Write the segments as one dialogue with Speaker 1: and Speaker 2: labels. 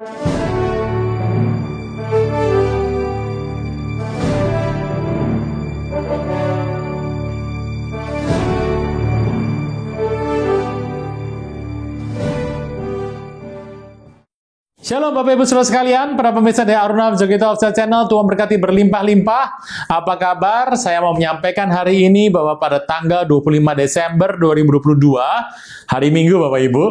Speaker 1: Shalom Bapak Ibu Saudara sekalian, para pemirsa dari Aruna Jogeto Official Channel, Tuhan berkati berlimpah-limpah. Apa kabar? Saya mau menyampaikan hari ini bahwa pada tanggal 25 Desember 2022, hari Minggu Bapak Ibu,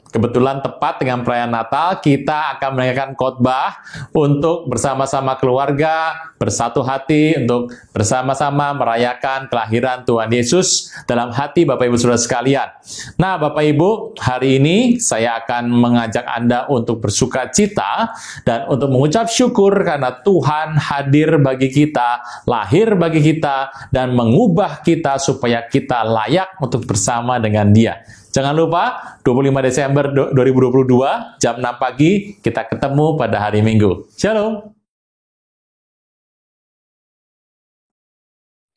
Speaker 1: kebetulan tepat dengan perayaan Natal, kita akan mendengarkan khotbah untuk bersama-sama keluarga, bersatu hati, untuk bersama-sama merayakan kelahiran Tuhan Yesus dalam hati Bapak Ibu Saudara sekalian. Nah, Bapak Ibu, hari ini saya akan mengajak Anda untuk bersuka cita dan untuk mengucap syukur karena Tuhan hadir bagi kita, lahir bagi kita, dan mengubah kita supaya kita layak untuk bersama dengan Dia. Jangan lupa, 25 Desember 2022, jam 6 pagi, kita ketemu pada hari Minggu. Shalom!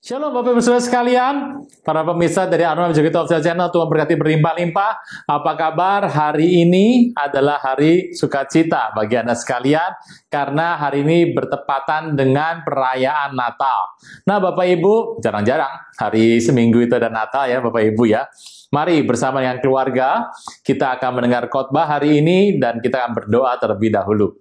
Speaker 1: Shalom Bapak Ibu Saudara sekalian, para pemirsa dari Aruna Jogeto Official Channel, Tuhan berkati berlimpah-limpah. Apa kabar? Hari ini adalah hari sukacita bagi Anda sekalian, karena hari ini bertepatan dengan perayaan Natal. Nah Bapak Ibu, jarang-jarang hari seminggu itu ada Natal ya Bapak Ibu ya. Mari bersama dengan keluarga, kita akan mendengar khotbah hari ini dan kita akan berdoa terlebih dahulu.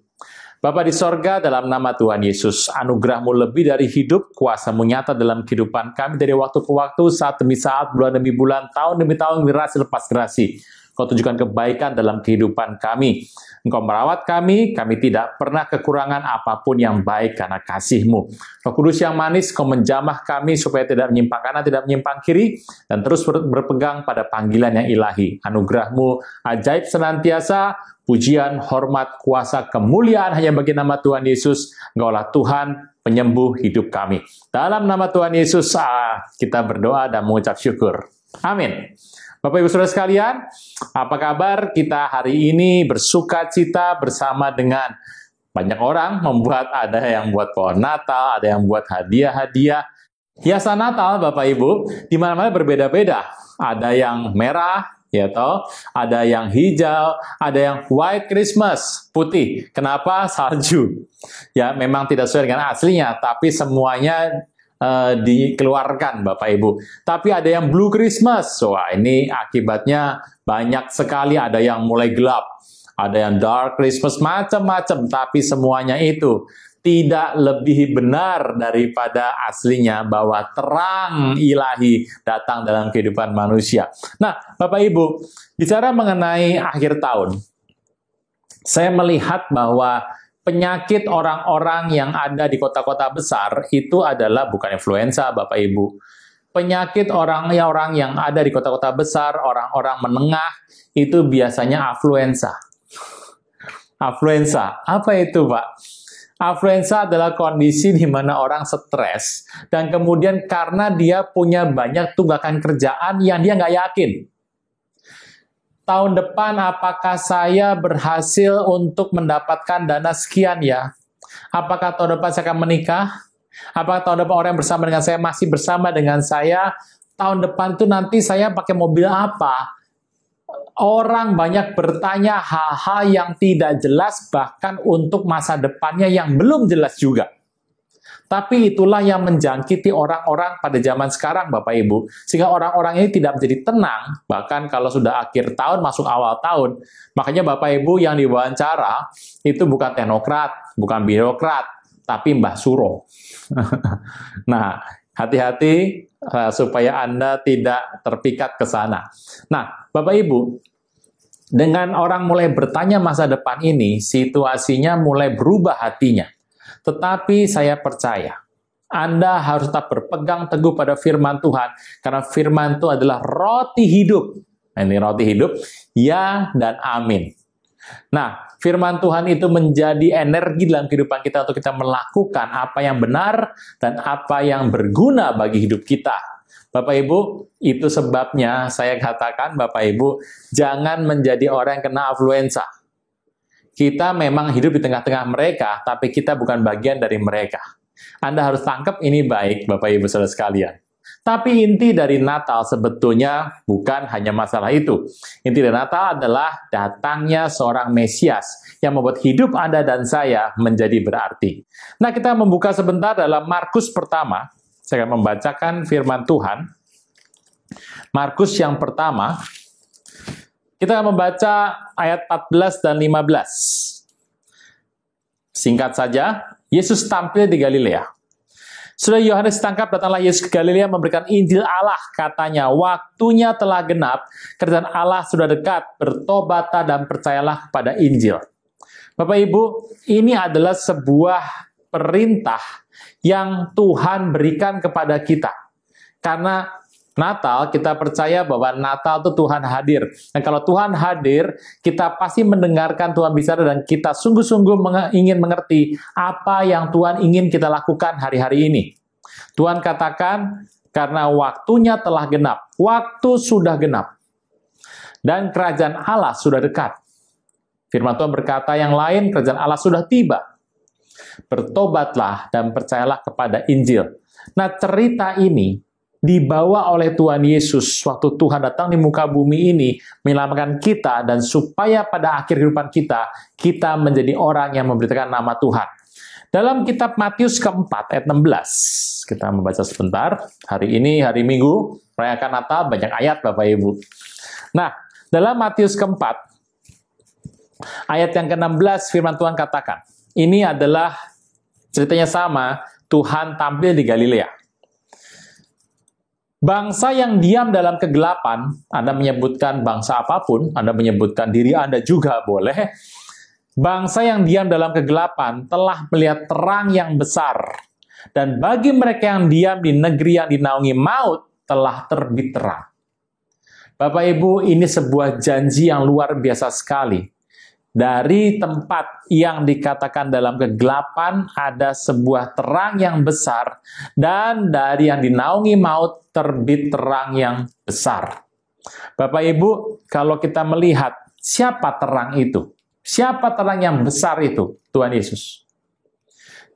Speaker 1: Bapa di sorga, dalam nama Tuhan Yesus, anugerah-Mu lebih dari hidup, kuasa-Mu nyata dalam kehidupan kami dari waktu ke waktu, saat demi saat, bulan demi bulan, tahun demi tahun, generasi lepas generasi. Kau tunjukkan kebaikan dalam kehidupan kami. Engkau merawat kami tidak pernah kekurangan apapun yang baik karena kasih-Mu. Roh Kudus yang manis, Kau menjamah kami supaya tidak menyimpang kanan, tidak menyimpang kiri, dan terus berpegang pada panggilan yang ilahi. Anugerah-Mu ajaib senantiasa, pujian, hormat, kuasa, kemuliaan hanya bagi nama Tuhan Yesus. Engkaulah Tuhan, penyembuh hidup kami. Dalam nama Tuhan Yesus, kita berdoa dan mengucap syukur. Amin. Bapak Ibu Saudara sekalian, apa kabar? Kita hari ini bersuka cita bersama dengan banyak orang, ada yang buat pohon Natal, ada yang buat hadiah-hadiah. Hiasan Natal, Bapak Ibu, di mana-mana berbeda-beda. Ada yang merah, ya toh, ada yang hijau, ada yang white Christmas, putih. Kenapa? Salju. Ya, memang tidak sesuai dengan aslinya, tapi semuanya dikeluarkan Bapak Ibu. Tapi ada yang Blue Christmas. Wah, ini akibatnya banyak sekali. Ada yang mulai gelap, ada yang Dark Christmas, macam-macam. Tapi semuanya itu tidak lebih benar daripada aslinya, bahwa terang ilahi datang dalam kehidupan manusia. Nah, Bapak Ibu, bicara mengenai akhir tahun, saya melihat bahwa penyakit orang-orang yang ada di kota-kota besar itu adalah bukan influenza, Bapak Ibu. Penyakit orang-orang yang ada di kota-kota besar, orang-orang menengah, itu biasanya afluenza. Afluenza, apa itu, Pak? Afluenza adalah kondisi di mana orang stres, dan kemudian karena dia punya banyak tunggakan kerjaan yang dia nggak yakin. Tahun depan apakah saya berhasil untuk mendapatkan dana sekian ya? Apakah tahun depan saya akan menikah? Apakah tahun depan orang yang bersama dengan saya masih bersama dengan saya? Tahun depan itu nanti saya pakai mobil apa? Orang banyak bertanya hal-hal yang tidak jelas, bahkan untuk masa depannya yang belum jelas juga. Tapi itulah yang menjangkiti orang-orang pada zaman sekarang, Bapak Ibu. Sehingga orang-orang ini tidak menjadi tenang, bahkan kalau sudah akhir tahun, masuk awal tahun. Makanya Bapak Ibu yang diwawancara, itu bukan teknokrat, bukan birokrat, tapi Mbah Suro. Nah, hati-hati supaya Anda tidak terpikat ke sana. Nah, Bapak Ibu, dengan orang mulai bertanya masa depan ini, situasinya mulai berubah hatinya. Tetapi saya percaya, Anda harus tetap berpegang teguh pada firman Tuhan, karena firman itu adalah roti hidup. Nah, ini roti hidup, ya dan amin. Nah, firman Tuhan itu menjadi energi dalam kehidupan kita untuk kita melakukan apa yang benar dan apa yang berguna bagi hidup kita. Bapak Ibu, itu sebabnya saya katakan, Bapak Ibu, jangan menjadi orang yang kena influenza. Kita memang hidup di tengah-tengah mereka, tapi kita bukan bagian dari mereka. Anda harus tangkap ini baik, Bapak Ibu Saudara sekalian. Tapi inti dari Natal sebetulnya bukan hanya masalah itu. Inti dari Natal adalah datangnya seorang Mesias yang membuat hidup Anda dan saya menjadi berarti. Nah, kita membuka sebentar dalam Markus pertama. Saya akan membacakan firman Tuhan. Markus yang pertama. Kita akan membaca ayat 14 dan 15. Singkat saja, Yesus tampil di Galilea. Sudah Yohanes tangkap, datanglah Yesus ke Galilea memberikan Injil Allah. Katanya, waktunya telah genap, kerajaan Allah sudah dekat, bertobatlah dan percayalah kepada Injil. Bapak Ibu, ini adalah sebuah perintah yang Tuhan berikan kepada kita. Karena Natal, kita percaya bahwa Natal itu Tuhan hadir. Dan kalau Tuhan hadir, kita pasti mendengarkan Tuhan bicara dan kita sungguh-sungguh ingin mengerti apa yang Tuhan ingin kita lakukan hari-hari ini. Tuhan katakan, karena waktunya telah genap. Waktu sudah genap. Dan kerajaan Allah sudah dekat. Firman Tuhan berkata yang lain, kerajaan Allah sudah tiba. Bertobatlah dan percayalah kepada Injil. Nah, cerita ini dibawa oleh Tuhan Yesus waktu Tuhan datang di muka bumi ini menyelamatkan kita dan supaya pada akhir kehidupan kita menjadi orang yang memberitakan nama Tuhan. Dalam kitab Matius keempat ayat 16, kita membaca sebentar. Hari ini hari Minggu, merayakan Natal, banyak ayat Bapak Ibu. Nah, dalam Matius keempat ayat yang ke-16 firman Tuhan katakan, ini adalah ceritanya sama, Tuhan tampil di Galilea. Bangsa yang diam dalam kegelapan, Anda menyebutkan bangsa apapun, Anda menyebutkan diri Anda juga boleh. Bangsa yang diam dalam kegelapan telah melihat terang yang besar. Dan bagi mereka yang diam di negeri yang dinaungi maut, telah terbit terang. Bapak Ibu, ini sebuah janji yang luar biasa sekali. Dari tempat yang dikatakan dalam kegelapan ada sebuah terang yang besar, dan dari yang dinaungi maut terbit terang yang besar. Bapak Ibu, kalau kita melihat siapa terang itu, siapa terang yang besar itu? Tuhan Yesus.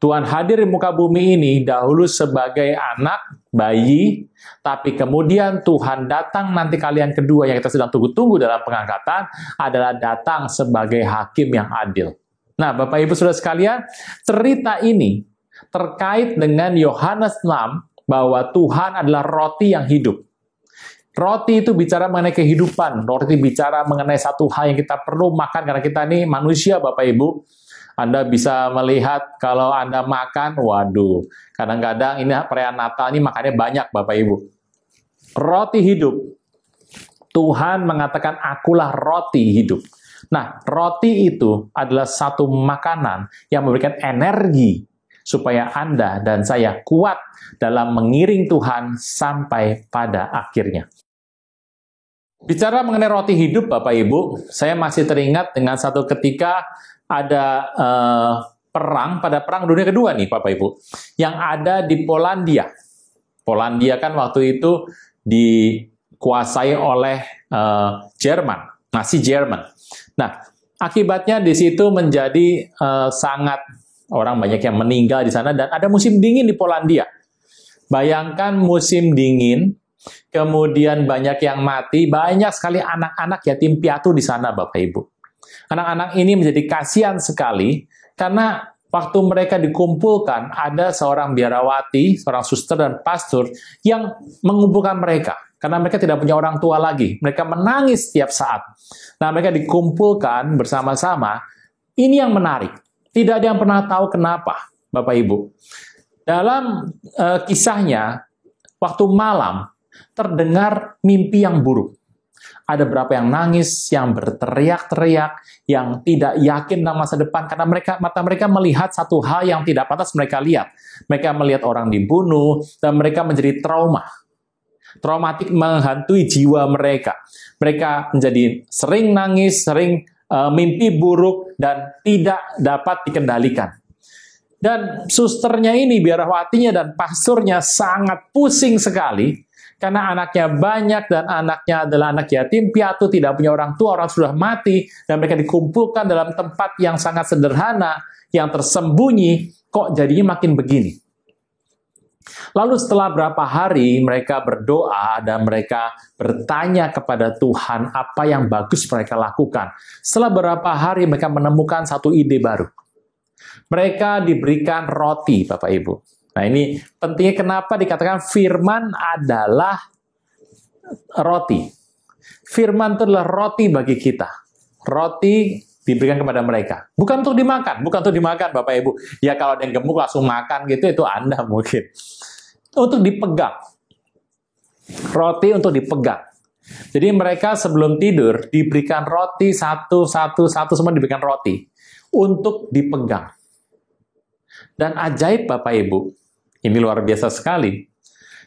Speaker 1: Tuhan hadir di muka bumi ini dahulu sebagai anak, bayi, tapi kemudian Tuhan datang nanti kali yang kedua yang kita sedang tunggu-tunggu dalam pengangkatan adalah datang sebagai hakim yang adil. Nah, Bapak Ibu Saudara sekalian, cerita ini terkait dengan Yohanes 6 bahwa Tuhan adalah roti yang hidup. Roti itu bicara mengenai kehidupan, roti bicara mengenai satu hal yang kita perlu makan karena kita ini manusia Bapak Ibu. Anda bisa melihat kalau Anda makan, waduh, kadang-kadang ini perayaan Natal ini makannya banyak Bapak Ibu. Roti hidup. Tuhan mengatakan, akulah roti hidup. Nah, roti itu adalah satu makanan yang memberikan energi supaya Anda dan saya kuat dalam mengiring Tuhan sampai pada akhirnya. Bicara mengenai roti hidup Bapak Ibu, saya masih teringat dengan satu ketika ada perang, pada Perang Dunia Kedua nih Bapak Ibu, yang ada di Polandia. Polandia kan waktu itu dikuasai oleh Jerman, Nazi Jerman. Nah, akibatnya di situ menjadi sangat, orang banyak yang meninggal di sana, dan ada musim dingin di Polandia. Bayangkan musim dingin, kemudian banyak yang mati, banyak sekali anak-anak yatim piatu di sana Bapak Ibu. Anak-anak ini menjadi kasihan sekali karena waktu mereka dikumpulkan ada seorang biarawati, seorang suster dan pastor yang mengumpulkan mereka karena mereka tidak punya orang tua lagi. Mereka menangis setiap saat. Nah, mereka dikumpulkan bersama-sama. Ini yang menarik. Tidak ada yang pernah tahu kenapa, Bapak Ibu. Dalam kisahnya, waktu malam terdengar mimpi yang buruk. Ada berapa yang nangis, yang berteriak-teriak, yang tidak yakin tentang masa depan, karena mata mereka melihat satu hal yang tidak pantas mereka lihat. Mereka melihat orang dibunuh, dan mereka menjadi traumatik menghantui jiwa mereka. Mereka menjadi sering nangis, sering mimpi buruk, dan tidak dapat dikendalikan. Dan susternya ini, biarawatinya dan pastornya sangat pusing sekali, karena anaknya banyak dan anaknya adalah anak yatim piatu, tidak punya orang tua, orang sudah mati, dan mereka dikumpulkan dalam tempat yang sangat sederhana, yang tersembunyi, kok jadinya makin begini. Lalu setelah berapa hari mereka berdoa dan mereka bertanya kepada Tuhan apa yang bagus mereka lakukan. Setelah berapa hari mereka menemukan satu ide baru. Mereka diberikan roti, Bapak Ibu. Nah, ini pentingnya kenapa dikatakan firman adalah roti. Firman itu adalah roti bagi kita. Roti diberikan kepada mereka. Bukan untuk dimakan, Bapak Ibu. Ya kalau ada yang gemuk langsung makan gitu, itu Anda mungkin. Untuk dipegang. Roti untuk dipegang. Jadi mereka sebelum tidur diberikan roti satu, semua diberikan roti. Untuk dipegang. Dan ajaib Bapak Ibu, ini luar biasa sekali.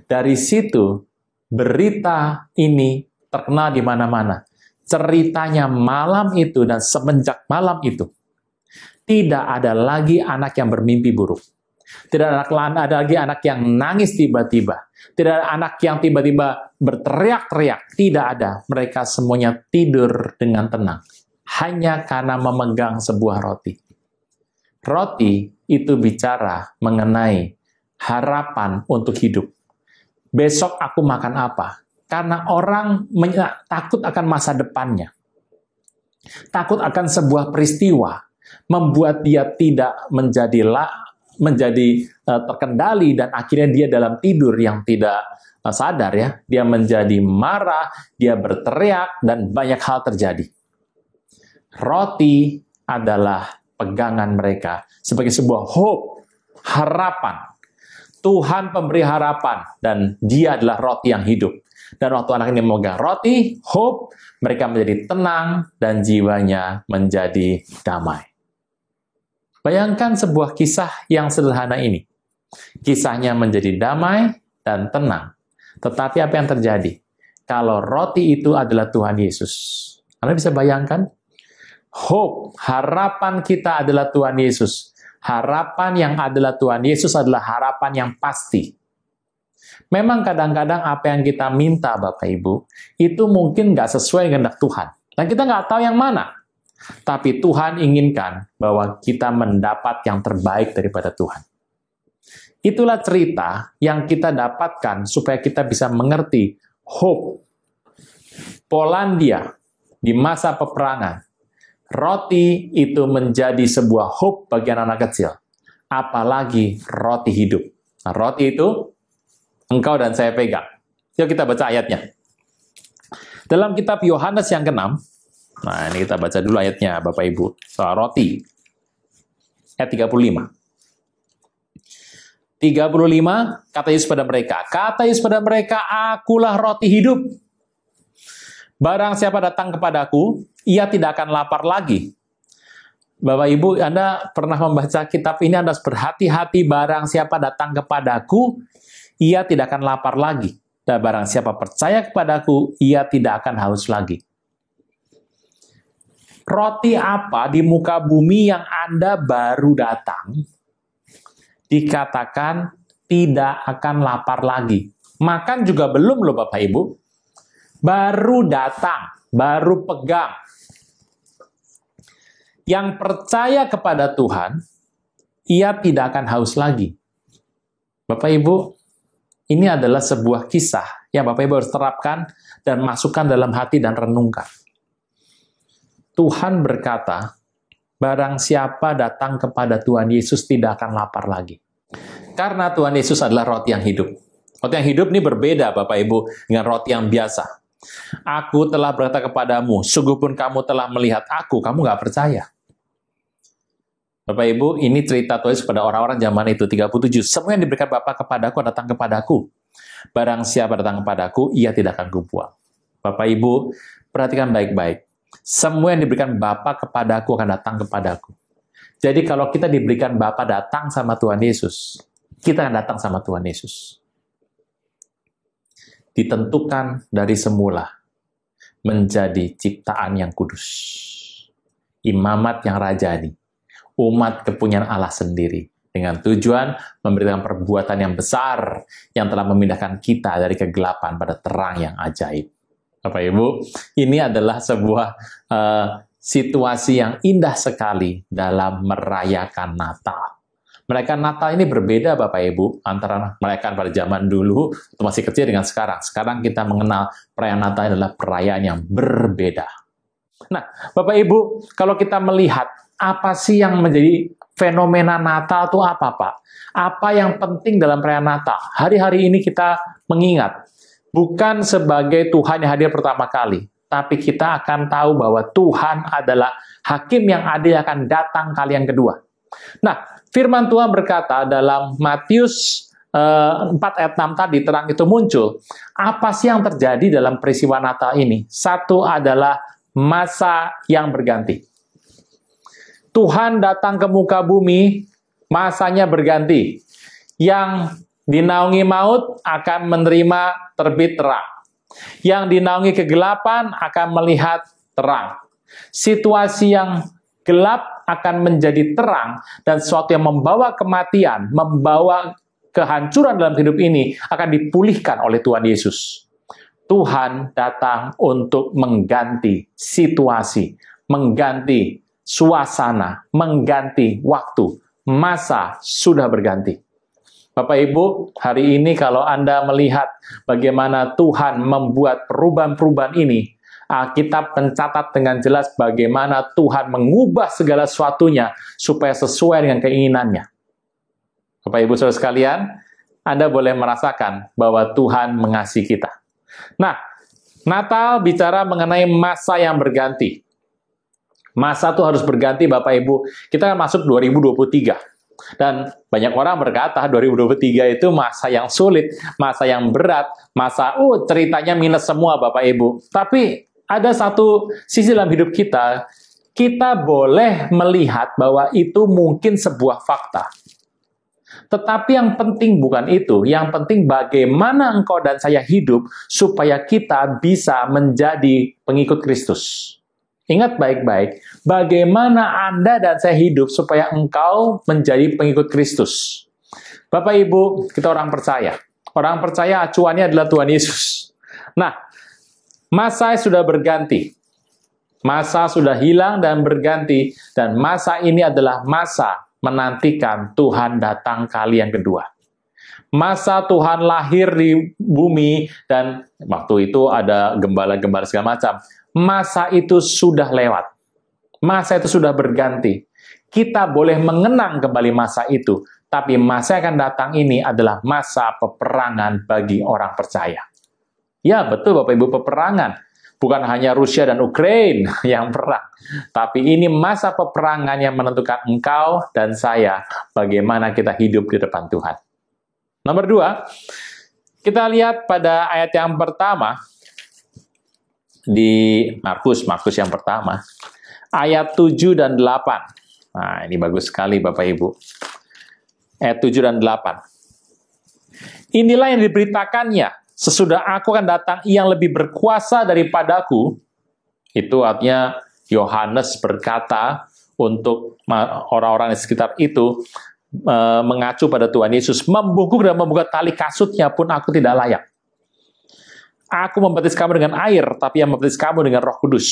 Speaker 1: Dari situ, berita ini terkenal di mana-mana. Ceritanya malam itu dan semenjak malam itu, tidak ada lagi anak yang bermimpi buruk. Tidak ada lagi anak yang nangis tiba-tiba. Tidak ada anak yang tiba-tiba berteriak-teriak. Tidak ada. Mereka semuanya tidur dengan tenang. Hanya karena memegang sebuah roti. Roti itu bicara mengenai harapan untuk hidup. Besok aku makan apa? Karena orang takut akan masa depannya. Takut akan sebuah peristiwa. Membuat dia tidak menjadi terkendali dan akhirnya dia dalam tidur yang tidak sadar ya. Dia menjadi marah, dia berteriak, dan banyak hal terjadi. Roti adalah pegangan mereka sebagai sebuah hope, harapan. Tuhan pemberi harapan dan dia adalah roti yang hidup. Dan waktu anak ini memegang roti, hope, mereka menjadi tenang dan jiwanya menjadi damai. Bayangkan sebuah kisah yang sederhana ini. Kisahnya menjadi damai dan tenang. Tetapi apa yang terjadi? Kalau roti itu adalah Tuhan Yesus. Anda bisa bayangkan? Hope, harapan kita adalah Tuhan Yesus. Harapan yang adalah Tuhan Yesus adalah harapan yang pasti. Memang kadang-kadang apa yang kita minta, Bapak Ibu, itu mungkin nggak sesuai dengan Tuhan. Dan kita nggak tahu yang mana. Tapi Tuhan inginkan bahwa kita mendapat yang terbaik daripada Tuhan. Itulah cerita yang kita dapatkan supaya kita bisa mengerti hope. Polandia di masa peperangan. Roti itu menjadi sebuah hope bagi anak-anak kecil. Apalagi roti hidup. Nah, roti itu engkau dan saya pegang. Yuk kita baca ayatnya. Dalam kitab Yohanes yang ke-6, nah ini kita baca dulu ayatnya Bapak Ibu, soal roti. Ayat 35. 35, kata Yesus pada mereka, akulah roti hidup. Barang siapa datang kepadaku, ia tidak akan lapar lagi. Bapak Ibu, Anda pernah membaca kitab ini, Anda harus berhati-hati, barang siapa datang kepadaku, ia tidak akan lapar lagi. Dan barang siapa percaya kepadaku, ia tidak akan haus lagi. Roti apa di muka bumi yang Anda baru datang, dikatakan tidak akan lapar lagi. Makan juga belum loh Bapak Ibu. Baru datang, baru pegang. Yang percaya kepada Tuhan, ia tidak akan haus lagi. Bapak Ibu, ini adalah sebuah kisah yang Bapak Ibu harus terapkan dan masukkan dalam hati dan renungkan. Tuhan berkata, barang siapa datang kepada Tuhan Yesus tidak akan lapar lagi. Karena Tuhan Yesus adalah roti yang hidup. Roti yang hidup ini berbeda Bapak Ibu dengan roti yang biasa. Aku telah berkata kepadamu, sungguh pun kamu telah melihat aku, kamu nggak percaya. Bapak Ibu, ini cerita Tuhan Yesus pada orang-orang zaman itu, 37. Semua yang diberikan Bapa kepadaku datang kepadaku. Barang siapa datang kepadaku, ia tidak akan kubuang. Bapak Ibu, perhatikan baik-baik. Semua yang diberikan Bapa kepadaku akan datang kepadaku. Jadi kalau kita diberikan Bapa datang sama Tuhan Yesus, kita akan datang sama Tuhan Yesus. Ditentukan dari semula menjadi ciptaan yang kudus. Imamat yang rajani. Umat kepunyaan Allah sendiri. Dengan tujuan memberikan perbuatan yang besar yang telah memindahkan kita dari kegelapan pada terang yang ajaib. Bapak Ibu, ini adalah sebuah situasi yang indah sekali dalam merayakan Natal. Merayakan Natal ini berbeda Bapak Ibu antara merayakan pada zaman dulu atau masih kecil dengan sekarang. Sekarang kita mengenal perayaan Natal adalah perayaan yang berbeda. Nah, Bapak Ibu, kalau kita melihat apa sih yang menjadi fenomena Natal itu apa, Pak? Apa yang penting dalam perayaan Natal? Hari-hari ini kita mengingat bukan sebagai Tuhan yang hadir pertama kali, tapi kita akan tahu bahwa Tuhan adalah hakim yang adil yang akan datang kali yang kedua. Nah, firman Tuhan berkata dalam Matius 4 ayat 6 tadi, terang itu muncul. Apa sih yang terjadi dalam peristiwa Natal ini? Satu adalah masa yang berganti. Tuhan datang ke muka bumi, masanya berganti. Yang dinaungi maut akan menerima terbit terang. Yang dinaungi kegelapan akan melihat terang. Situasi yang gelap akan menjadi terang, dan sesuatu yang membawa kematian, membawa kehancuran dalam hidup ini akan dipulihkan oleh Tuhan Yesus. Tuhan datang untuk mengganti situasi, mengganti suasana, mengganti waktu. Masa sudah berganti. Bapak Ibu, hari ini kalau Anda melihat bagaimana Tuhan membuat perubahan-perubahan ini, Alkitab mencatat dengan jelas bagaimana Tuhan mengubah segala sesuatunya supaya sesuai dengan keinginannya. Bapak Ibu Saudara sekalian, Anda boleh merasakan bahwa Tuhan mengasihi kita. Nah, Natal bicara mengenai masa yang berganti. Masa itu harus berganti Bapak Ibu. Kita masuk 2023. Dan banyak orang berkata 2023 itu masa yang sulit, masa yang berat, masa ceritanya minus semua Bapak Ibu. Tapi ada satu sisi dalam hidup kita, kita boleh melihat bahwa itu mungkin sebuah fakta. Tetapi yang penting bukan itu, yang penting bagaimana engkau dan saya hidup supaya kita bisa menjadi pengikut Kristus. Ingat baik-baik, bagaimana Anda dan saya hidup supaya engkau menjadi pengikut Kristus. Bapak Ibu, kita orang percaya. Orang percaya acuannya adalah Tuhan Yesus. Nah, masa sudah berganti. Masa sudah hilang dan berganti. Dan masa ini adalah masa menantikan Tuhan datang kali yang kedua. Masa Tuhan lahir di bumi dan waktu itu ada gembala-gembala segala macam. Masa itu sudah lewat. Masa itu sudah berganti. Kita boleh mengenang kembali masa itu. Tapi masa yang akan datang ini adalah masa peperangan bagi orang percaya. Ya, betul Bapak Ibu, peperangan. Bukan hanya Rusia dan Ukraina yang perang. Tapi ini masa peperangan yang menentukan engkau dan saya bagaimana kita hidup di depan Tuhan. Nomor 2, kita lihat pada ayat yang pertama, di Markus yang pertama, ayat 7 dan 8. Nah, ini bagus sekali Bapak Ibu. Ayat 7 dan 8. Inilah yang diberitakannya. Sesudah aku akan datang yang lebih berkuasa daripadaku. Itu artinya Yohanes berkata untuk orang-orang di sekitar itu mengacu pada Tuhan Yesus. Membungkuk dan membuka tali kasutnya pun aku tidak layak. Aku membaptis kamu dengan air, tapi yang membaptis kamu dengan Roh Kudus.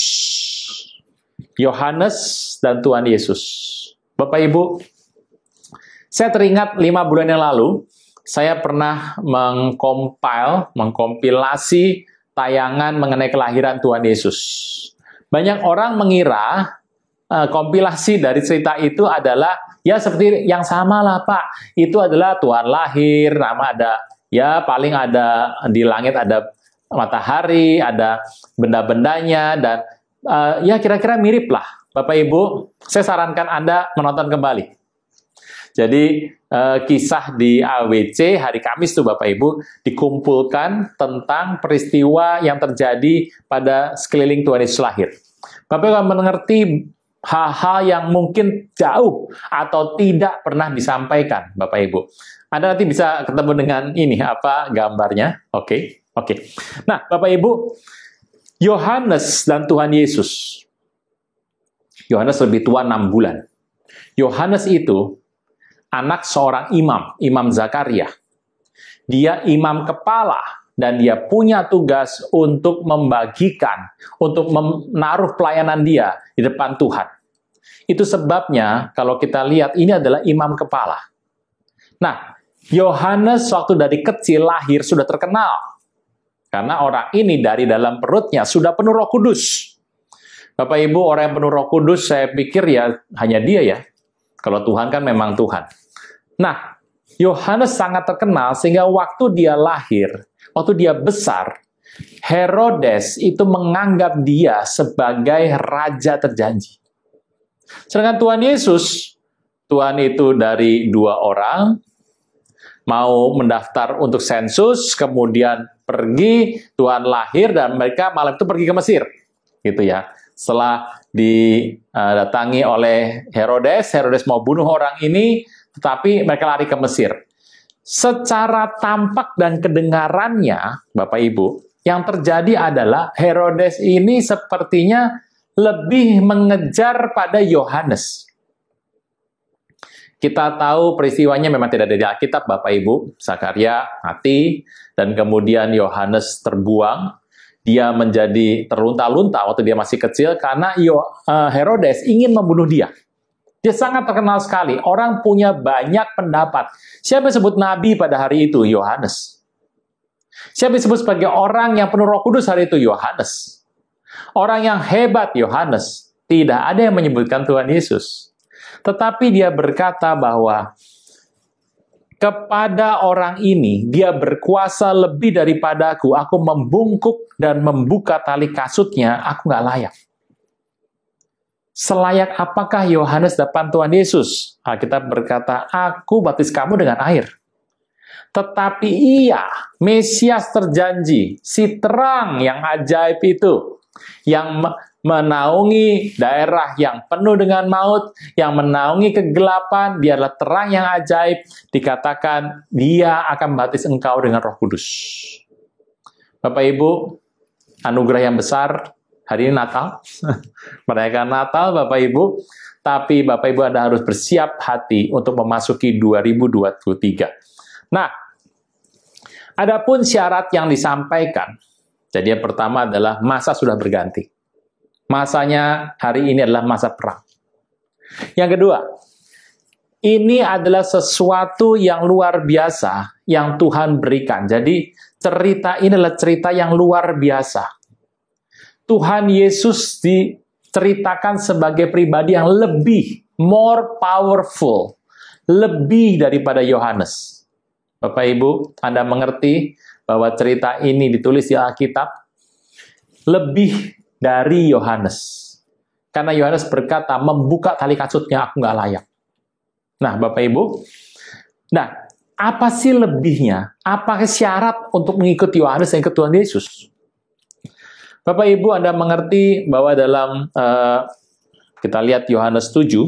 Speaker 1: Yohanes dan Tuhan Yesus. Bapak Ibu, saya teringat 5 bulan yang lalu, saya pernah mengkompilasi tayangan mengenai kelahiran Tuhan Yesus. Banyak orang mengira kompilasi dari cerita itu adalah, ya seperti yang sama lah Pak, itu adalah Tuhan lahir, nama ada, ya paling ada di langit ada matahari, ada benda-bendanya, dan ya kira-kira mirip lah. Bapak Ibu, saya sarankan Anda menonton kembali. Jadi kisah di AWC hari Kamis tuh Bapak Ibu dikumpulkan tentang peristiwa yang terjadi pada sekeliling Tuhan Yesus lahir. Bapak Ibu akan mengerti hal-hal yang mungkin jauh atau tidak pernah disampaikan Bapak Ibu. Anda nanti bisa ketemu dengan ini apa gambarnya. Oke. Nah, Bapak Ibu, Yohanes dan Tuhan Yesus. Yohanes lebih tua 6 bulan. Yohanes itu anak seorang imam Zakaria. Dia imam kepala dan dia punya tugas untuk membagikan, untuk menaruh pelayanan dia di depan Tuhan. Itu sebabnya kalau kita lihat ini adalah imam kepala. Nah, Yohanes waktu dari kecil lahir sudah terkenal. Karena orang ini dari dalam perutnya sudah penuh Roh Kudus. Bapak Ibu, orang yang penuh Roh Kudus, saya pikir ya hanya dia ya. Kalau Tuhan kan memang Tuhan. Nah, Yohanes sangat terkenal sehingga waktu dia lahir, waktu dia besar, Herodes itu menganggap dia sebagai raja terjanji. Sedangkan Tuhan Yesus, Tuhan itu dari 2 orang, mau mendaftar untuk sensus, kemudian pergi, Tuhan lahir, dan mereka malam itu pergi ke Mesir. Gitu ya. Setelah didatangi oleh Herodes, Herodes mau bunuh orang ini, tetapi mereka lari ke Mesir. Secara tampak dan kedengarannya, Bapak Ibu, yang terjadi adalah Herodes ini sepertinya lebih mengejar pada Yohanes. Kita tahu peristiwanya memang tidak ada di Alkitab, Bapak Ibu. Zakaria mati, dan kemudian Yohanes terbuang. Dia menjadi terlunta-lunta waktu dia masih kecil, karena Herodes ingin membunuh dia. Dia sangat terkenal sekali. Orang punya banyak pendapat. Siapa disebut nabi pada hari itu? Yohanes. Siapa disebut sebagai orang yang penuh Roh Kudus hari itu? Yohanes. Orang yang hebat? Yohanes. Tidak ada yang menyebutkan Tuhan Yesus. Tetapi dia berkata bahwa kepada orang ini, dia berkuasa lebih daripadaku. Aku membungkuk dan membuka tali kasutnya, aku nggak layak. Selayak apakah Yohanes depan Tuhan Yesus? Alkitab berkata, aku baptis kamu dengan air. Tetapi ia, Mesias terjanji, si terang yang ajaib itu, yang menaungi daerah yang penuh dengan maut, yang menaungi kegelapan, dia adalah terang yang ajaib, dikatakan dia akan membaptis engkau dengan Roh Kudus. Bapak Ibu, anugerah yang besar. Hari ini Natal, merayakan Natal Bapak Ibu, tapi Bapak Ibu Anda harus bersiap hati untuk memasuki 2023. Nah, adapun syarat yang disampaikan, jadi yang pertama adalah masa sudah berganti. Masanya hari ini adalah masa perang. Yang kedua, ini adalah sesuatu yang luar biasa yang Tuhan berikan. Jadi cerita ini adalah cerita yang luar biasa. Tuhan Yesus diceritakan sebagai pribadi yang lebih, more powerful, lebih daripada Yohanes. Bapak Ibu, Anda mengerti bahwa cerita ini ditulis di Alkitab lebih dari Yohanes. Karena Yohanes berkata, membuka tali kasutnya aku nggak layak. Nah, Bapak Ibu, apa sih lebihnya? Apa syarat untuk mengikuti Yohanes dan ikut Tuhan Yesus? Bapak Ibu, Anda mengerti bahwa dalam, kita lihat Yohanes 7,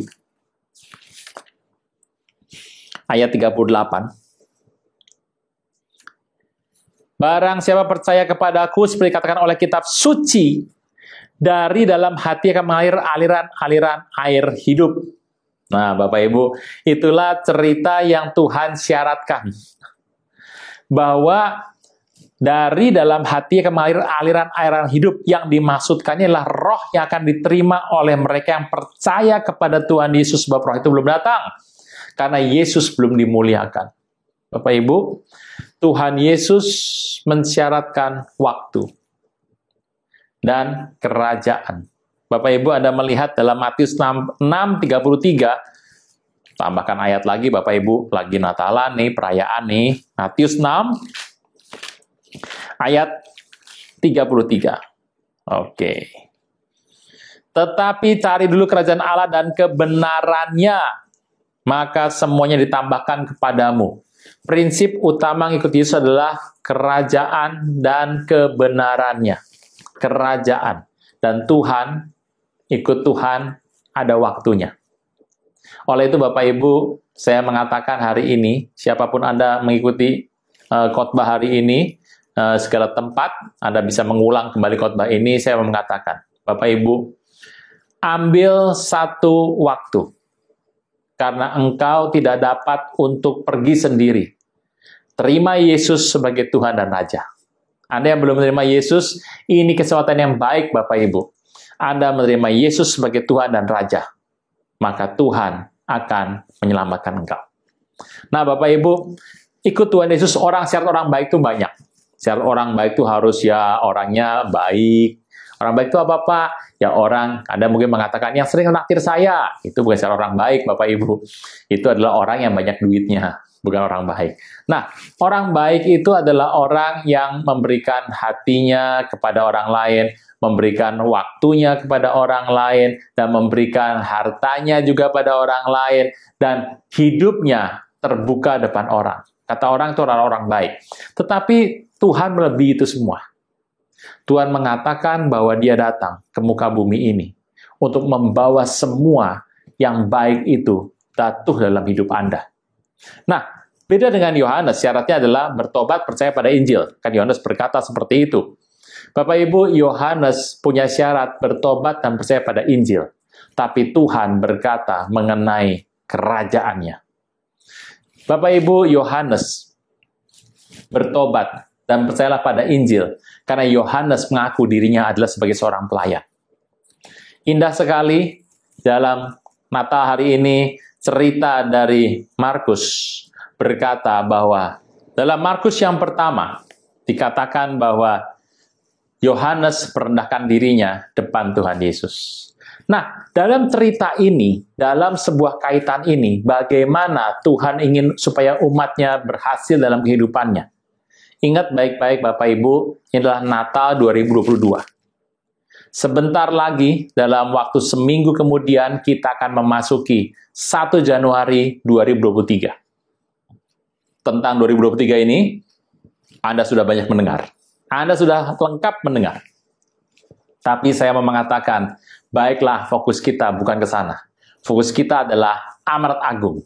Speaker 1: ayat 38. Barang siapa percaya kepadaku, seperti dikatakan oleh kitab suci, dari dalam hati akan mengalir aliran-aliran air hidup. Nah, Bapak Ibu, itulah cerita yang Tuhan syaratkan. Bahwa dari dalam hati akan mengalir aliran-aliran hidup, yang dimaksudkannya adalah roh yang akan diterima oleh mereka yang percaya kepada Tuhan Yesus, sebab roh itu belum datang. Karena Yesus belum dimuliakan. Bapak Ibu, Tuhan Yesus mensyaratkan waktu dan kerajaan. Bapak Ibu, Anda melihat dalam Matius 6:33, tambahkan ayat lagi Bapak Ibu, lagi Natalan nih, perayaan nih. Matius 6 ayat 33. Oke. Tetapi cari dulu kerajaan Allah dan kebenarannya, maka semuanya ditambahkan kepadamu. Prinsip utama mengikuti Yesus adalah kerajaan dan kebenarannya. Kerajaan. Dan Tuhan, ikut Tuhan, ada waktunya. Oleh itu Bapak Ibu, saya mengatakan hari ini, siapapun Anda mengikuti khotbah hari ini, segala tempat, Anda bisa mengulang kembali khotbah ini, saya mengatakan, Bapak Ibu, ambil satu waktu, karena engkau tidak dapat untuk pergi sendiri. Terima Yesus sebagai Tuhan dan Raja. Anda yang belum menerima Yesus, ini kesempatan yang baik Bapak Ibu. Anda menerima Yesus sebagai Tuhan dan Raja, maka Tuhan akan menyelamatkan engkau. Nah, Bapak Ibu, ikut Tuhan Yesus, syarat orang baik itu banyak. Syarat orang baik itu harus ya orangnya baik. Orang baik itu apa, Pak? Ya Anda mungkin mengatakan, yang sering naktir saya. Itu bukan syarat orang baik, Bapak Ibu. Itu adalah orang yang banyak duitnya, bukan orang baik. Nah, orang baik itu adalah orang yang memberikan hatinya kepada orang lain, memberikan waktunya kepada orang lain, dan memberikan hartanya juga pada orang lain, dan hidupnya terbuka depan orang. Kata orang itu orang-orang baik. Tetapi Tuhan melebihi itu semua. Tuhan mengatakan bahwa Dia datang ke muka bumi ini untuk membawa semua yang baik itu jatuh dalam hidup Anda. Nah, beda dengan Yohanes, syaratnya adalah bertobat, percaya pada Injil. Kan Yohanes berkata seperti itu. Bapak Ibu, Yohanes punya syarat bertobat dan percaya pada Injil. Tapi Tuhan berkata mengenai kerajaannya. Bapak Ibu, Yohanes bertobat dan percayalah pada Injil, karena Yohanes mengaku dirinya adalah sebagai seorang pelayan. Indah sekali dalam Natal hari ini, cerita dari Markus berkata bahwa dalam Markus yang pertama, dikatakan bahwa Yohanes merendahkan dirinya depan Tuhan Yesus. Nah, dalam cerita ini, dalam sebuah kaitan ini, bagaimana Tuhan ingin supaya umatnya berhasil dalam kehidupannya. Ingat baik-baik Bapak Ibu, ini adalah Natal 2022. Sebentar lagi, dalam waktu seminggu kemudian, kita akan memasuki 1 Januari 2023. Tentang 2023 ini, Anda sudah banyak mendengar. Anda sudah lengkap mendengar. Tapi saya mau mengatakan, baiklah fokus kita bukan ke sana. Fokus kita adalah amanat agung.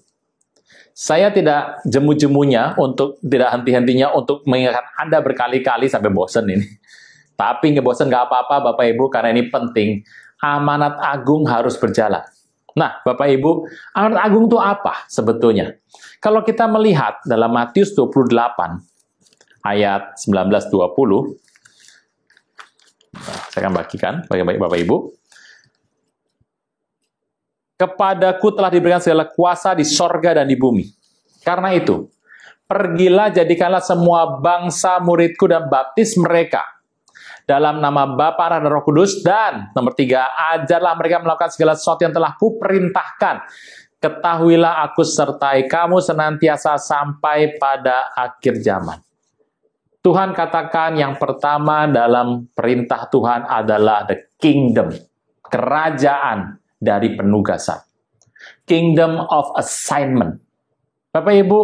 Speaker 1: Saya tidak jemu-jemunya tidak henti-hentinya untuk mengingatkan Anda berkali-kali sampai bosan ini. Tapi nggak bosan nggak apa-apa Bapak Ibu, karena ini penting. Amanat agung harus berjalan. Nah, Bapak Ibu, amanat agung itu apa sebetulnya? Kalau kita melihat dalam Matius 28, ayat 19-20, saya akan bagikan baik-baik Bapak Ibu. Kepadaku telah diberikan segala kuasa di sorga dan di bumi. Karena itu, pergilah jadikanlah semua bangsa muridku dan baptis mereka dalam nama Bapa dan Roh Kudus, dan nomor 3, ajarlah mereka melakukan segala sesuatu yang telah kuperintahkan. Ketahuilah aku sertai kamu senantiasa sampai pada akhir zaman. Tuhan katakan yang pertama dalam perintah Tuhan adalah the kingdom, kerajaan dari penugasan. Kingdom of assignment. Bapak Ibu,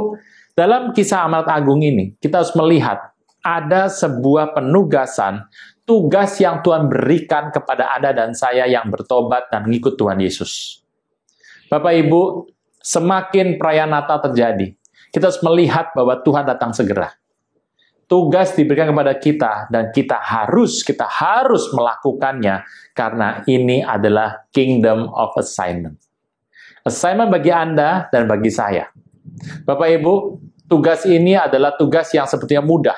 Speaker 1: dalam kisah amanat agung ini, kita harus melihat ada sebuah penugasan, tugas yang Tuhan berikan kepada Anda dan saya yang bertobat dan mengikut Tuhan Yesus. Bapak Ibu, semakin perayaan Natal terjadi, kita harus melihat bahwa Tuhan datang segera. Tugas diberikan kepada kita dan kita harus melakukannya karena ini adalah kingdom of assignment. Assignment bagi Anda dan bagi saya. Bapak Ibu, tugas ini adalah tugas yang sepertinya mudah.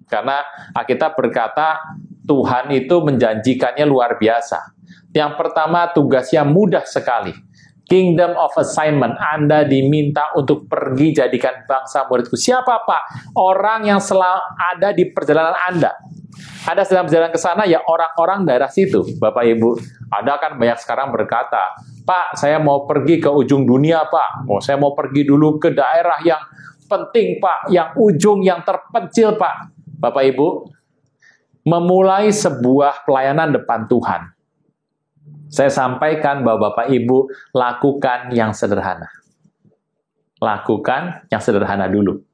Speaker 1: Karena Alkitab berkata Tuhan itu menjanjikannya luar biasa. Yang pertama, tugasnya mudah sekali. Kingdom of assignment, Anda diminta untuk pergi jadikan bangsa muridku. Siapa Pak? Orang yang selalu ada di perjalanan Anda. Anda sedang berjalan ke sana, ya orang-orang daerah situ. Bapak Ibu, ada kan banyak sekarang berkata, Pak, saya mau pergi ke ujung dunia Pak. Saya mau pergi dulu ke daerah yang penting Pak, yang ujung, yang terpencil Pak. Bapak Ibu, memulai sebuah pelayanan depan Tuhan. Saya sampaikan bahwa Bapak Ibu lakukan yang sederhana. Lakukan yang sederhana dulu.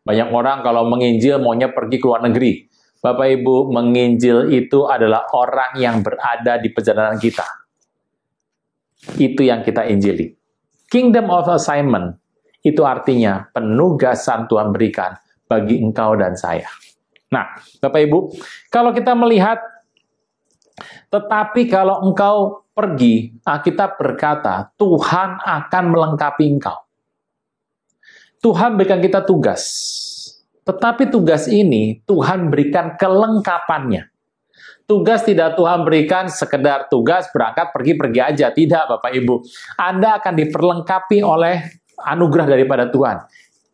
Speaker 1: Banyak orang kalau menginjil maunya pergi ke luar negeri. Bapak Ibu, menginjil itu adalah orang yang berada di perjalanan kita. Itu yang kita injili. Kingdom of assignment itu artinya penugasan Tuhan berikan bagi engkau dan saya. Nah, Bapak Ibu, kalau kita melihat tetapi kalau engkau pergi, Alkitab berkata, Tuhan akan melengkapi engkau. Tuhan berikan kita tugas. Tetapi tugas ini, Tuhan berikan kelengkapannya. Tugas tidak Tuhan berikan sekedar tugas berangkat pergi-pergi aja. Tidak, Bapak Ibu. Anda akan diperlengkapi oleh anugerah daripada Tuhan.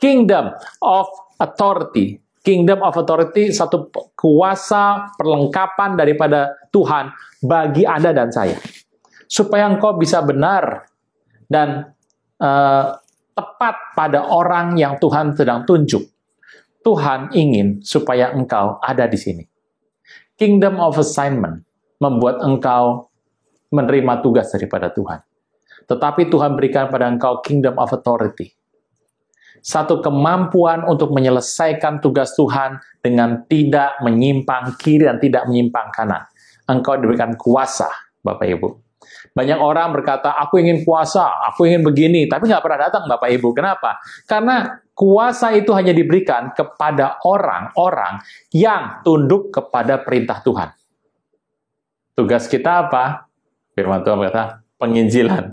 Speaker 1: Kingdom of authority. Kingdom of authority, satu kuasa perlengkapan daripada Tuhan bagi Anda dan saya. Supaya engkau bisa benar dan tepat pada orang yang Tuhan sedang tunjuk. Tuhan ingin supaya engkau ada di sini. Kingdom of assignment membuat engkau menerima tugas daripada Tuhan. Tetapi Tuhan berikan pada engkau kingdom of authority. Satu kemampuan untuk menyelesaikan tugas Tuhan dengan tidak menyimpang kiri dan tidak menyimpang kanan. Engkau diberikan kuasa, Bapak Ibu. Banyak orang berkata, aku ingin kuasa, aku ingin begini, tapi nggak pernah datang, Bapak Ibu. Kenapa? Karena kuasa itu hanya diberikan kepada orang-orang yang tunduk kepada perintah Tuhan. Tugas kita apa? Firman Tuhan berkata, penginjilan.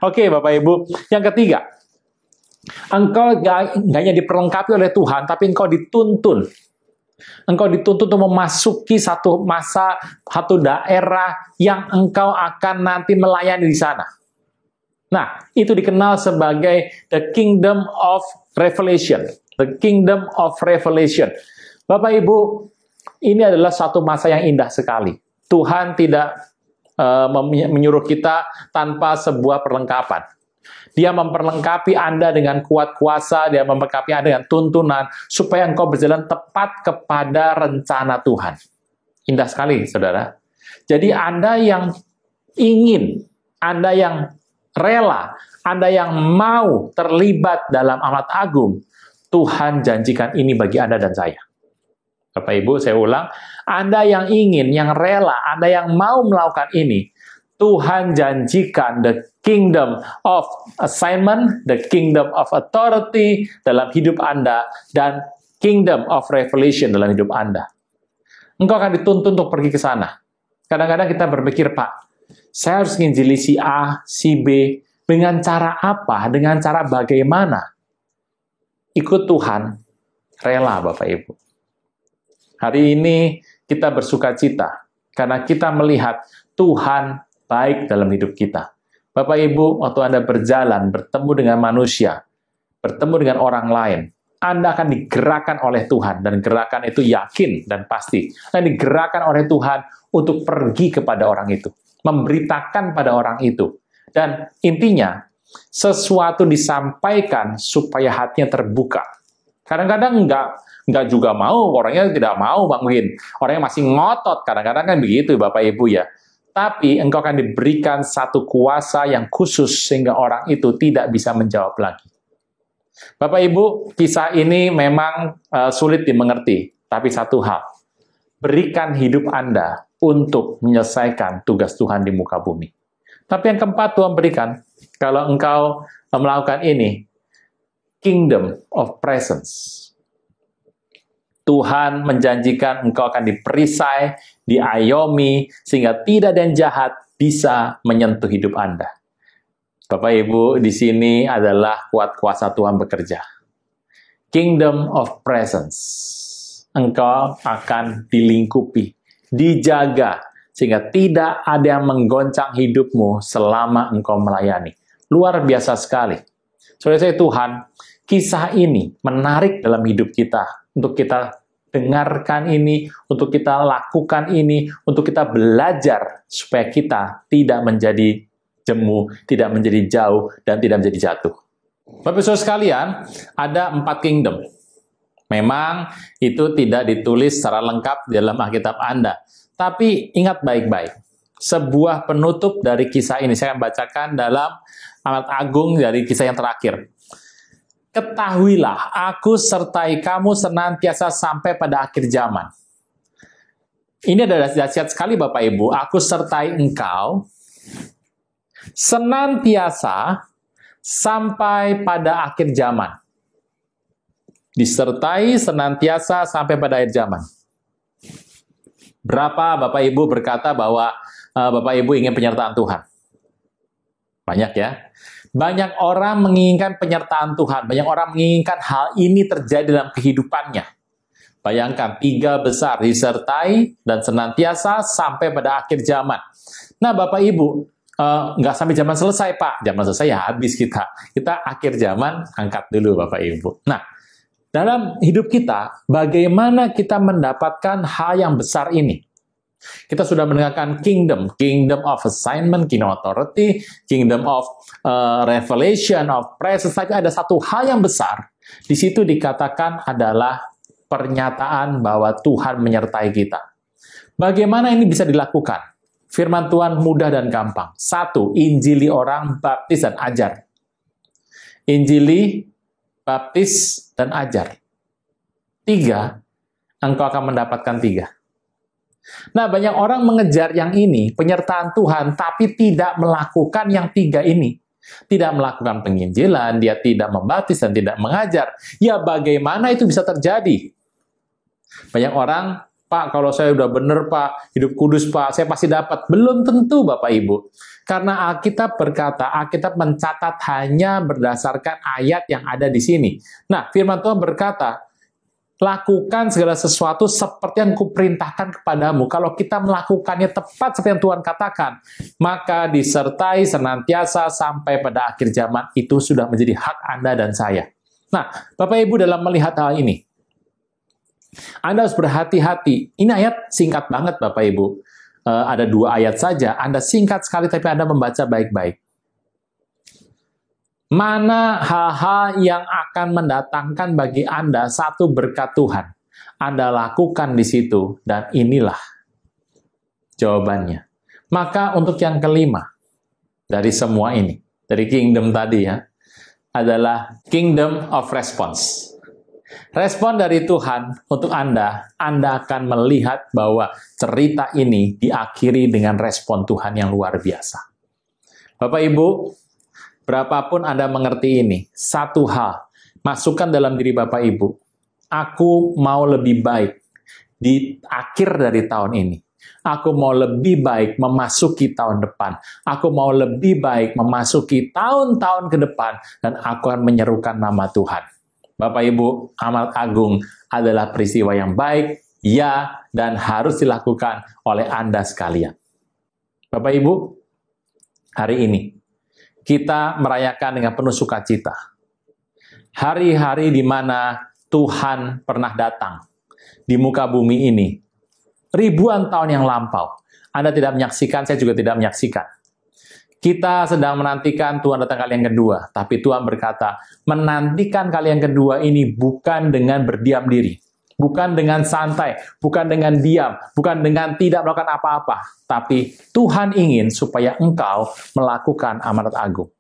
Speaker 1: Oke, Bapak Ibu. Yang ketiga, engkau gak hanya diperlengkapi oleh Tuhan, tapi engkau dituntun. Engkau dituntun untuk memasuki satu masa, satu daerah yang engkau akan nanti melayani di sana. Nah, itu dikenal sebagai the kingdom of revelation. The kingdom of revelation. Bapak Ibu, ini adalah satu masa yang indah sekali. Tuhan tidak menyuruh kita tanpa sebuah perlengkapan. Dia memperlengkapi Anda dengan kuat kuasa, dia memperlengkapi Anda dengan tuntunan, supaya engkau berjalan tepat kepada rencana Tuhan. Indah sekali, saudara. Jadi Anda yang ingin, Anda yang rela, Anda yang mau terlibat dalam amanat agung, Tuhan janjikan ini bagi Anda dan saya. Bapak Ibu, saya ulang, Anda yang ingin, yang rela, Anda yang mau melakukan ini, Tuhan janjikan the kingdom of assignment, the kingdom of authority dalam hidup Anda, dan kingdom of revelation dalam hidup Anda. Engkau akan dituntun untuk pergi ke sana. Kadang-kadang kita berpikir, Pak, saya harus nginjili si A, si B, dengan cara apa, dengan cara bagaimana? Ikut Tuhan, rela Bapak Ibu. Hari ini kita bersuka cita, karena kita melihat Tuhan baik dalam hidup kita. Bapak Ibu, waktu Anda berjalan, bertemu dengan manusia, bertemu dengan orang lain, Anda akan digerakkan oleh Tuhan, dan gerakan itu yakin dan pasti. Anda digerakkan oleh Tuhan untuk pergi kepada orang itu, memberitakan pada orang itu. Dan intinya, sesuatu disampaikan supaya hatinya terbuka. Kadang-kadang enggak juga mau, orangnya tidak mau, Bang Win. Orangnya masih ngotot, kadang-kadang kan begitu Bapak Ibu ya. Tapi engkau akan diberikan satu kuasa yang khusus sehingga orang itu tidak bisa menjawab lagi. Bapak Ibu, kisah ini memang sulit dimengerti, tapi satu hal, berikan hidup Anda untuk menyelesaikan tugas Tuhan di muka bumi. Tapi yang keempat Tuhan berikan, kalau engkau melakukan ini, kingdom of presence. Tuhan menjanjikan engkau akan diperisai, diayomi, sehingga tidak ada yang jahat bisa menyentuh hidup Anda. Bapak Ibu, di sini adalah kuat kuasa Tuhan bekerja. Kingdom of presence. Engkau akan dilingkupi, dijaga, sehingga tidak ada yang menggoncang hidupmu selama engkau melayani. Luar biasa sekali. Saudara-saudara Tuhan, kisah ini menarik dalam hidup kita, untuk kita dengarkan ini, untuk kita lakukan ini, untuk kita belajar supaya kita tidak menjadi jemu, tidak menjadi jauh, dan tidak menjadi jatuh. Bapak Ibu sekalian, ada 4 kingdom. Memang itu tidak ditulis secara lengkap di dalam Alkitab Anda. Tapi ingat baik-baik, sebuah penutup dari kisah ini, saya akan bacakan dalam Amanat Agung dari kisah yang terakhir. Ketahuilah, aku sertai kamu senantiasa sampai pada akhir zaman. Ini adalah dahsyat sekali Bapak Ibu. Aku sertai engkau senantiasa sampai pada akhir zaman. Disertai senantiasa sampai pada akhir zaman. Berapa Bapak Ibu berkata bahwa Bapak Ibu ingin penyertaan Tuhan? Banyak ya. Banyak orang menginginkan penyertaan Tuhan. Banyak orang menginginkan hal ini terjadi dalam kehidupannya. Bayangkan, 3 besar, disertai dan senantiasa sampai pada akhir zaman. Nah, Bapak Ibu, nggak sampai zaman selesai, Pak. Zaman selesai ya habis kita. Kita akhir zaman, angkat dulu Bapak Ibu. Nah, dalam hidup kita, bagaimana kita mendapatkan hal yang besar ini? Kita sudah mendengarkan kingdom of assignment, kingdom authority, kingdom of revelation, of presence. Tapi ada satu hal yang besar. Di situ dikatakan adalah pernyataan bahwa Tuhan menyertai kita. Bagaimana ini bisa dilakukan? Firman Tuhan mudah dan gampang. 1. Injili orang, baptis dan ajar. Injili, baptis, dan ajar. 3. Engkau akan mendapatkan 3. Nah, banyak orang mengejar yang ini, penyertaan Tuhan, tapi tidak melakukan yang 3 ini. Tidak melakukan penginjilan, dia tidak membaptis dan tidak mengajar. Ya, bagaimana itu bisa terjadi? Banyak orang, Pak, kalau saya udah benar, Pak, hidup kudus, Pak, saya pasti dapat. Belum tentu, Bapak Ibu. Karena Alkitab berkata, Alkitab mencatat hanya berdasarkan ayat yang ada di sini. Nah, firman Tuhan berkata, lakukan segala sesuatu seperti yang kuperintahkan kepadamu. Kalau kita melakukannya tepat seperti yang Tuhan katakan, maka disertai senantiasa sampai pada akhir zaman. Itu sudah menjadi hak Anda dan saya. Nah, Bapak Ibu dalam melihat hal ini, Anda harus berhati-hati. Ini ayat singkat banget Bapak Ibu. Ada 2 ayat saja. Anda singkat sekali tapi Anda membaca baik-baik. Mana hal-hal yang akan mendatangkan bagi Anda satu berkat Tuhan? Anda lakukan di situ, dan inilah jawabannya. Maka untuk yang kelima, dari semua ini, dari kingdom tadi ya, adalah kingdom of response. Respon dari Tuhan untuk Anda akan melihat bahwa cerita ini diakhiri dengan respon Tuhan yang luar biasa. Bapak Ibu, berapapun Anda mengerti ini, satu hal, masukkan dalam diri Bapak Ibu, aku mau lebih baik di akhir dari tahun ini. Aku mau lebih baik memasuki tahun depan. Aku mau lebih baik memasuki tahun-tahun ke depan, dan aku akan menyerukan nama Tuhan. Bapak Ibu, amal agung adalah peristiwa yang baik, ya, dan harus dilakukan oleh Anda sekalian. Bapak Ibu, hari ini, kita merayakan dengan penuh sukacita. Hari-hari di mana Tuhan pernah datang di muka bumi ini. Ribuan tahun yang lampau. Anda tidak menyaksikan, saya juga tidak menyaksikan. Kita sedang menantikan Tuhan datang kali yang kedua. Tapi Tuhan berkata, menantikan kali yang kedua ini bukan dengan berdiam diri. Bukan dengan santai, bukan dengan diam, bukan dengan tidak melakukan apa-apa. Tapi Tuhan ingin supaya engkau melakukan amanat agung.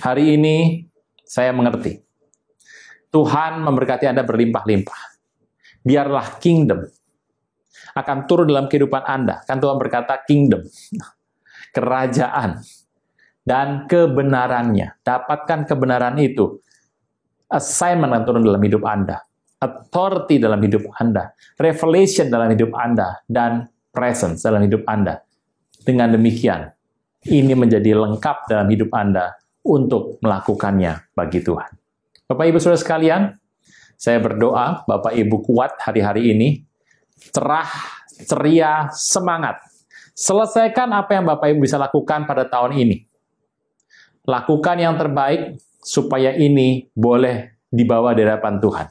Speaker 1: Hari ini saya mengerti. Tuhan memberkati Anda berlimpah-limpah. Biarlah kingdom akan turun dalam kehidupan Anda. Kan Tuhan berkata kingdom, kerajaan, dan kebenarannya. Dapatkan kebenaran itu. Assignment akan turun dalam hidup Anda. Authority dalam hidup Anda. Revelation dalam hidup Anda. Dan presence dalam hidup Anda. Dengan demikian, ini menjadi lengkap dalam hidup Anda untuk melakukannya bagi Tuhan. Bapak Ibu Saudara sekalian, saya berdoa Bapak Ibu kuat hari-hari ini, cerah, ceria, semangat. Selesaikan apa yang Bapak Ibu bisa lakukan pada tahun ini. Lakukan yang terbaik supaya ini boleh dibawa di hadapan Tuhan.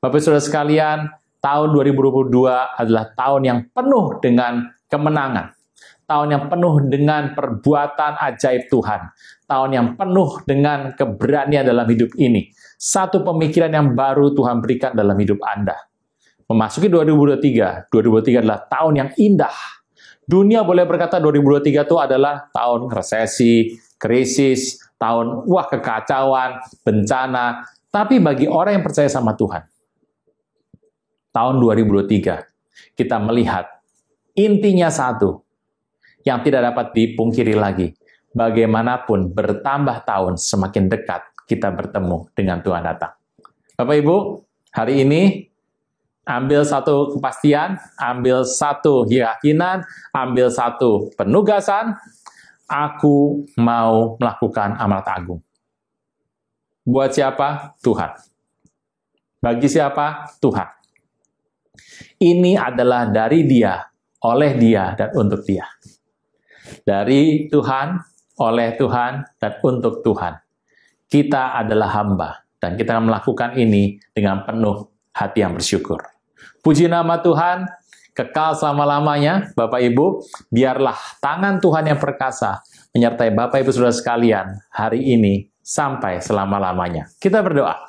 Speaker 1: Bapak Saudara sekalian, tahun 2022 adalah tahun yang penuh dengan kemenangan. Tahun yang penuh dengan perbuatan ajaib Tuhan. Tahun yang penuh dengan keberanian dalam hidup ini. Satu pemikiran yang baru Tuhan berikan dalam hidup Anda. Memasuki 2023, 2023 adalah tahun yang indah. Dunia boleh berkata 2023 itu adalah tahun resesi, krisis, tahun kekacauan, bencana. Tapi bagi orang yang percaya sama Tuhan, tahun 2023 kita melihat intinya satu, yang tidak dapat dipungkiri lagi. Bagaimanapun bertambah tahun, semakin dekat kita bertemu dengan Tuhan datang. Bapak Ibu, hari ini ambil satu kepastian, ambil satu keyakinan, ambil satu penugasan. Aku mau melakukan amanat agung. Buat siapa? Tuhan. Bagi siapa? Tuhan. Ini adalah dari Dia, oleh Dia, dan untuk Dia. Dari Tuhan, oleh Tuhan, dan untuk Tuhan. Kita adalah hamba, dan kita melakukan ini dengan penuh hati yang bersyukur. Puji nama Tuhan, kekal selama-lamanya. Bapak Ibu, biarlah tangan Tuhan yang perkasa menyertai Bapak Ibu Saudara sekalian hari ini sampai selama-lamanya. Kita berdoa.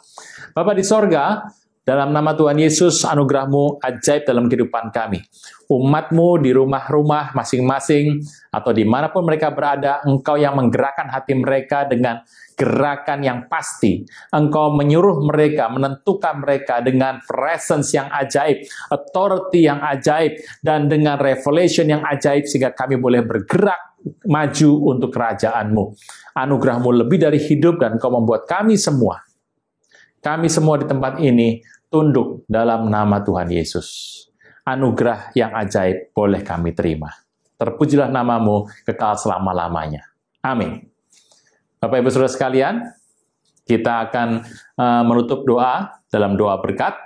Speaker 1: Bapa di sorga, dalam nama Tuhan Yesus, anugerah-Mu ajaib dalam kehidupan kami. Umat-Mu di rumah-rumah masing-masing, atau dimanapun mereka berada, Engkau yang menggerakkan hati mereka dengan gerakan yang pasti. Engkau menyuruh mereka, menentukan mereka dengan presence yang ajaib, authority yang ajaib, dan dengan revelation yang ajaib, sehingga kami boleh bergerak maju untuk kerajaan-Mu. Anugerah-Mu lebih dari hidup, dan Engkau membuat kami semua di tempat ini tunduk dalam nama Tuhan Yesus. Anugerah yang ajaib boleh kami terima. Terpujilah nama-Mu kekal selama-lamanya. Amin. Bapak Ibu Saudara sekalian, kita akan menutup doa dalam doa berkat.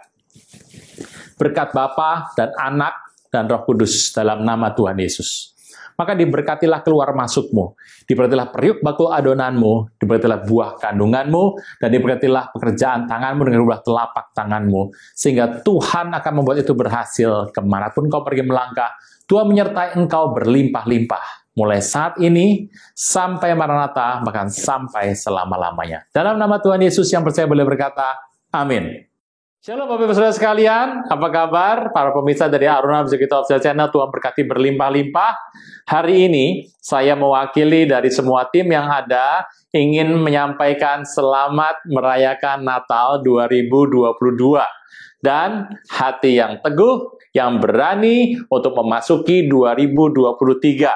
Speaker 1: Berkat Bapa dan Anak dan Roh Kudus dalam nama Tuhan Yesus. Maka diberkatilah keluar masukmu, diberkatilah periuk bakul adonanmu, diberkatilah buah kandunganmu, dan diberkatilah pekerjaan tanganmu dengan buah telapak tanganmu, sehingga Tuhan akan membuat itu berhasil kemanapun kau pergi melangkah. Tuhan menyertai engkau berlimpah-limpah, mulai saat ini sampai Maranatha, bahkan sampai selama-lamanya. Dalam nama Tuhan Yesus yang percaya boleh berkata, amin. Shalom Bapak Ibu Saudara sekalian, apa kabar? Para pemirsa dari Aruna Music Official Channel, Tuhan berkati berlimpah-limpah. Hari ini, saya mewakili dari semua tim yang ada, ingin menyampaikan selamat merayakan Natal 2022. Dan hati yang teguh, yang berani untuk memasuki 2023.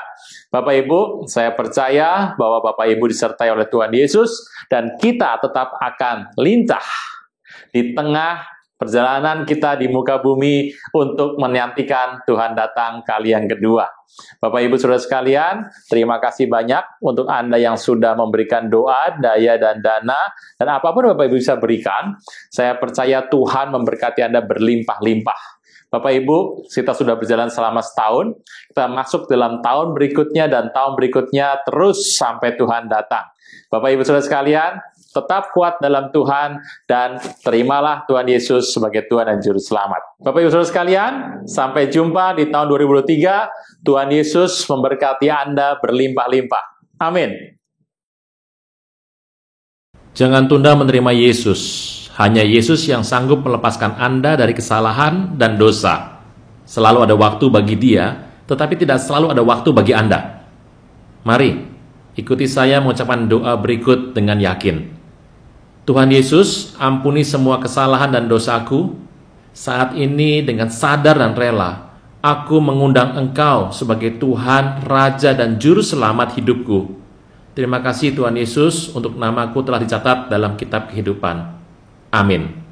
Speaker 1: Bapak Ibu, saya percaya bahwa Bapak Ibu disertai oleh Tuhan Yesus, dan kita tetap akan lincah di tengah perjalanan kita di muka bumi untuk menantikan Tuhan datang kali yang kedua. Bapak Ibu Saudara sekalian, terima kasih banyak untuk Anda yang sudah memberikan doa, daya, dan dana, dan apapun Bapak Ibu bisa berikan. Saya percaya Tuhan memberkati Anda berlimpah-limpah. Bapak Ibu, kita sudah berjalan selama setahun, kita masuk dalam tahun berikutnya dan tahun berikutnya terus sampai Tuhan datang. Bapak Ibu Saudara sekalian, tetap kuat dalam Tuhan, dan terimalah Tuhan Yesus sebagai Tuhan dan Juru Selamat. Bapak Ibu Saudara sekalian, sampai jumpa di tahun 2023. Tuhan Yesus memberkati Anda berlimpah-limpah. Amin. Jangan tunda menerima Yesus. Hanya Yesus yang sanggup melepaskan Anda dari kesalahan dan dosa. Selalu ada waktu bagi Dia, tetapi tidak selalu ada waktu bagi Anda. Mari, ikuti saya mengucapkan doa berikut dengan yakin. Tuhan Yesus, ampuni semua kesalahan dan dosaku. Saat ini dengan sadar dan rela, aku mengundang Engkau sebagai Tuhan, Raja, dan Juru Selamat hidupku. Terima kasih Tuhan Yesus untuk namaku telah dicatat dalam kitab kehidupan. Amin.